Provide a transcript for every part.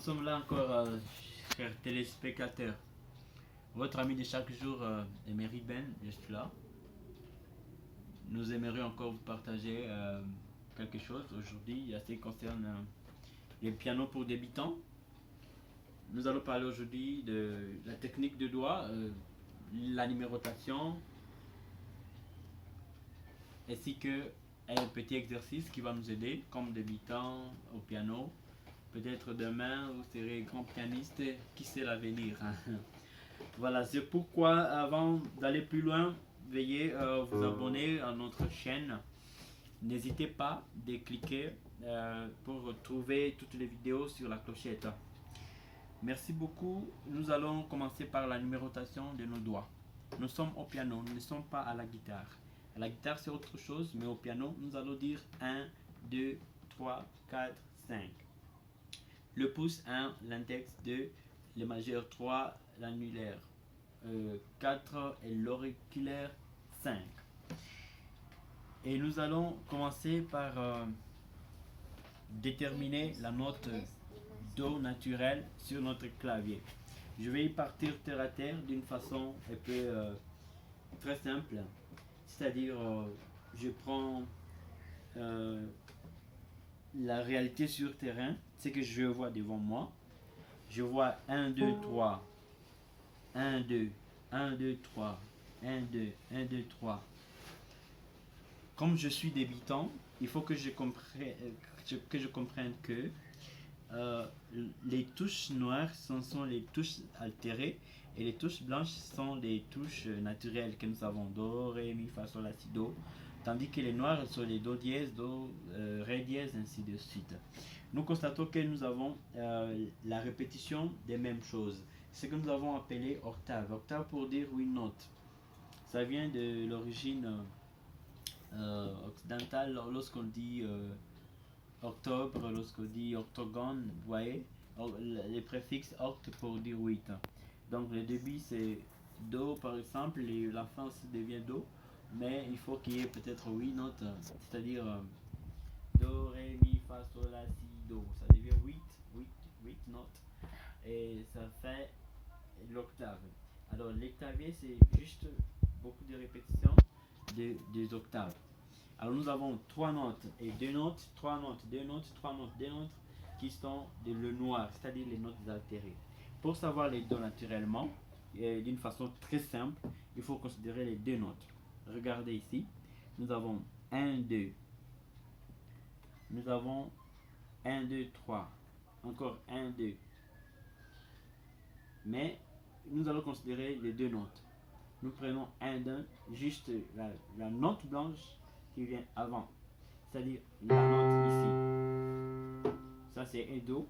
nous sommes là encore, chers téléspectateurs. Votre ami de chaque jour, Emery Ben, je suis là. Nous aimerions encore vous partager quelque chose aujourd'hui, ce qui concerne les pianos pour débutants. Nous allons parler aujourd'hui de la technique de doigts, la numérotation, ainsi que un petit exercice qui va nous aider comme débutants au piano. Peut-être demain vous serez grand pianiste, qui sait l'avenir. Voilà, c'est pourquoi avant d'aller plus loin, veuillez vous abonner à notre chaîne. N'hésitez pas de cliquer pour trouver toutes les vidéos sur la clochette. Merci beaucoup. Nous allons commencer par la numérotation de nos doigts. Nous sommes au piano, nous ne sommes pas à la guitare. À la guitare c'est autre chose, mais au piano nous allons dire 1, 2, 3, 4, 5. Le pouce 1, l'index 2, le majeur 3, l'annulaire 4 et l'auriculaire 5. Et nous allons commencer par déterminer la note Do naturelle sur notre clavier. Je vais y partir terre à terre d'une façon un peu très simple. C'est-à-dire, je prends la réalité sur terrain, c'est que je vois devant moi. Je vois 1, 2, 3. 1, 2, 1, 2, 3. 1, 2, 1, 2, 3. Comme je suis débutant, il faut que je comprenne que les touches noires sont les touches altérées et les touches blanches sont les touches naturelles que nous avons: Do, Ré, Mi, Fa, Sol, La, Si, Do, tandis que les noires sont les Do dièse, Do, Ré dièse, ainsi de suite. Nous constatons que nous avons la répétition des mêmes choses, ce que nous avons appelé octave. Octave pour dire 8 notes. Ça vient de l'origine occidentale lorsqu'on dit octobre, lorsqu'on dit octogone, vous voyez, les préfixes oct pour dire 8. Donc le début c'est Do par exemple, et la fin aussi devient Do, mais il faut qu'il y ait peut-être 8 notes, c'est-à-dire Do, Ré, Mi, Fa, Sol, La, Si, Do. Ça devient 8 notes et ça fait l'octave. Alors les claviers c'est juste beaucoup de répétitions des octaves. Alors nous avons 3 notes et 2 notes, 3 notes, 2 notes, 3 notes, 2 notes qui sont le noir, c'est-à-dire les notes altérées. Pour savoir les Do naturellement, d'une façon très simple, il faut considérer les 2 notes. Regardez ici, nous avons 1, 2, nous avons 1, 2, 3, encore 1, 2. Mais nous allons considérer les 2 notes. Nous prenons 1, 2, juste la note blanche qui vient avant, c'est-à-dire la note ici. Ça c'est un Do.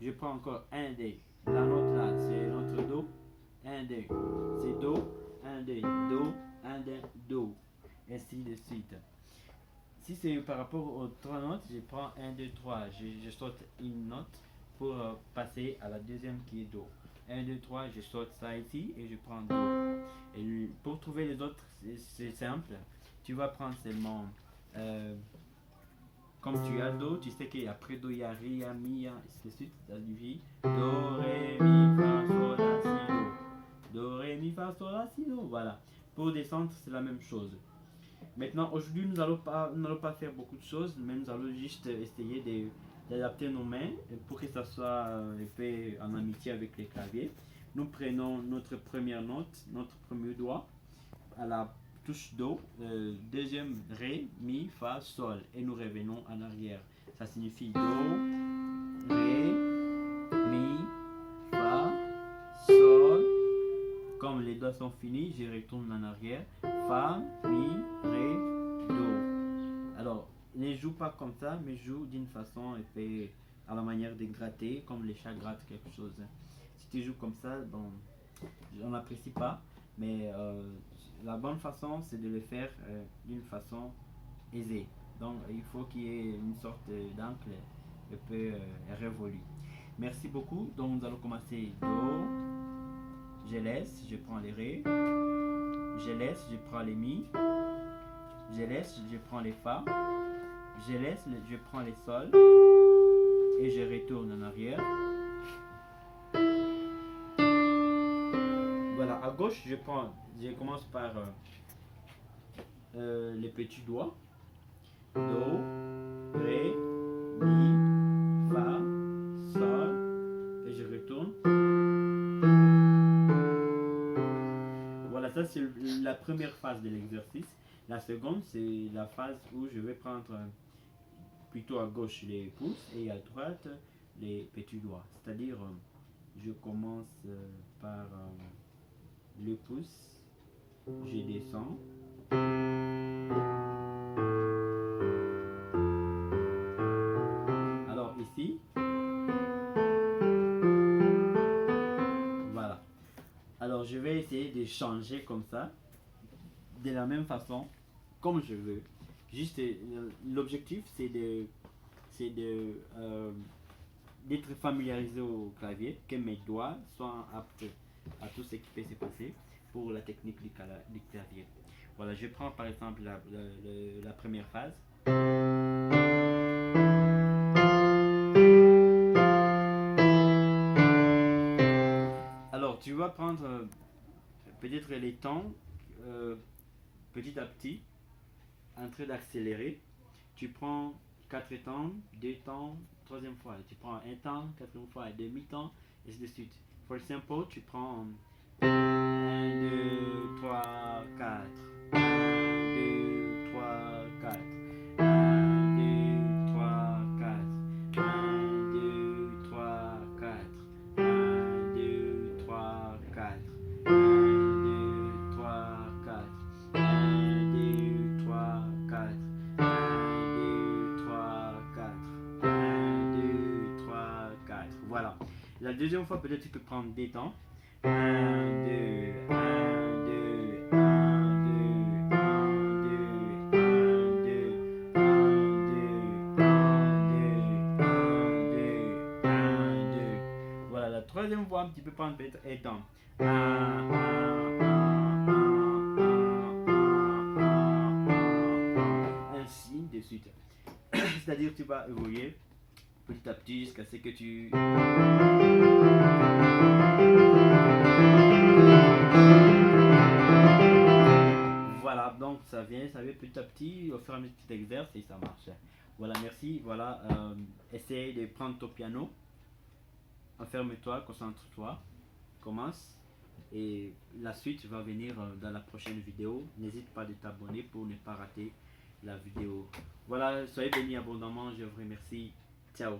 Je prends encore 1, 2. La note là c'est notre Do. 1, 2. C'est Do. 1, 2. Do. 1, 2. Do. Ainsi de suite. Si c'est par rapport aux 3 notes, je prends 1, 2, 3. Je saute une note pour passer à la deuxième qui est Do. 1, 2, 3, je saute ça ici et je prends Do. Et pour trouver les autres, c'est simple. Tu vas prendre seulement, comme tu as Do, tu sais qu'après Do, il y a Ré, il y a Mi, il y a ainsi de suite. Ça dit Do, Ré, Mi, Fa, Sol, La, Si, Do. Do, Ré, Mi, Fa, Sol, La, Si, Do. Voilà. Pour descendre, c'est la même chose. Maintenant, aujourd'hui, nous n'allons pas faire beaucoup de choses, mais nous allons juste essayer d'adapter nos mains pour que ça soit un peu en amitié avec les claviers. Nous prenons notre première note, notre premier doigt à la touche Do, deuxième Ré, Mi, Fa, Sol, et nous revenons en arrière. Ça signifie Do, Ré, Mi, Fa, Sol. Comme les doigts sont finis, je retourne en arrière. Fa, Mi, Ré, Do. Alors, ne joue pas comme ça, mais joue d'une façon un peu à la manière de gratter, comme les chats grattent quelque chose. Si tu joues comme ça, bon, on n'apprécie pas, mais la bonne façon c'est de le faire d'une façon aisée. Donc il faut qu'il y ait une sorte d'angle un peu révolu. Merci beaucoup. Donc nous allons commencer Do, je laisse, je prends les Ré, je laisse, je prends les Mi, je laisse, je prends les Fa, je laisse, je prends les Sol et je retourne en arrière. gauche, je commence par les petits doigts. Do, ré, mi, fa, sol, et je retourne. Voilà, ça c'est la première phase de l'exercice. La seconde, c'est la phase où je vais prendre plutôt à gauche les pouces et à droite les petits doigts. C'est-à-dire, je commence par le pouce, je descends. Alors ici, voilà. Alors je vais essayer de changer comme ça, de la même façon, comme je veux. Juste, l'objectif c'est d'être familiarisé au clavier, que mes doigts soient aptes à tout ce qui peut se passer pour la technique du clavier. Voilà, je prends par exemple la première phase. Alors, tu vas prendre peut-être les temps petit à petit, en train d'accélérer. Tu prends 4 temps, 2 temps, troisième fois. Tu prends un temps, quatrième fois, demi-temps, et ainsi de suite. For example, tu prends 1, 2, 3, 4. 1, 2, 3, 4. 1, 2, 3, 4. 1, 2, 3, 4. 1, 2, 3, 4. 1, 2, 3, 4. 1, 2, 3, 4. 1, 2, 3, 4. 1, 2, 3, 4. Voilà. La deuxième fois, peut-être tu peux prendre des temps. 1, 2, 1, 2, 1, 2, 1, 2, 1, 2, 1, 2, 1, 2, 1, 2. Voilà, la troisième fois, tu peux prendre peut-être un temps. 1, 1, 1, ainsi de suite. C'est-à-dire que tu vas évoluer petit à petit jusqu'à ce que tu... Voilà, donc ça vient petit à petit, au fur et à mesure que tu t'exerces et ça marche. Voilà, merci. Voilà, essaye de prendre ton piano. Enferme-toi, concentre-toi, commence. Et la suite va venir dans la prochaine vidéo. N'hésite pas de t'abonner pour ne pas rater la vidéo. Voilà, soyez bénis abondamment, je vous remercie. Ciao.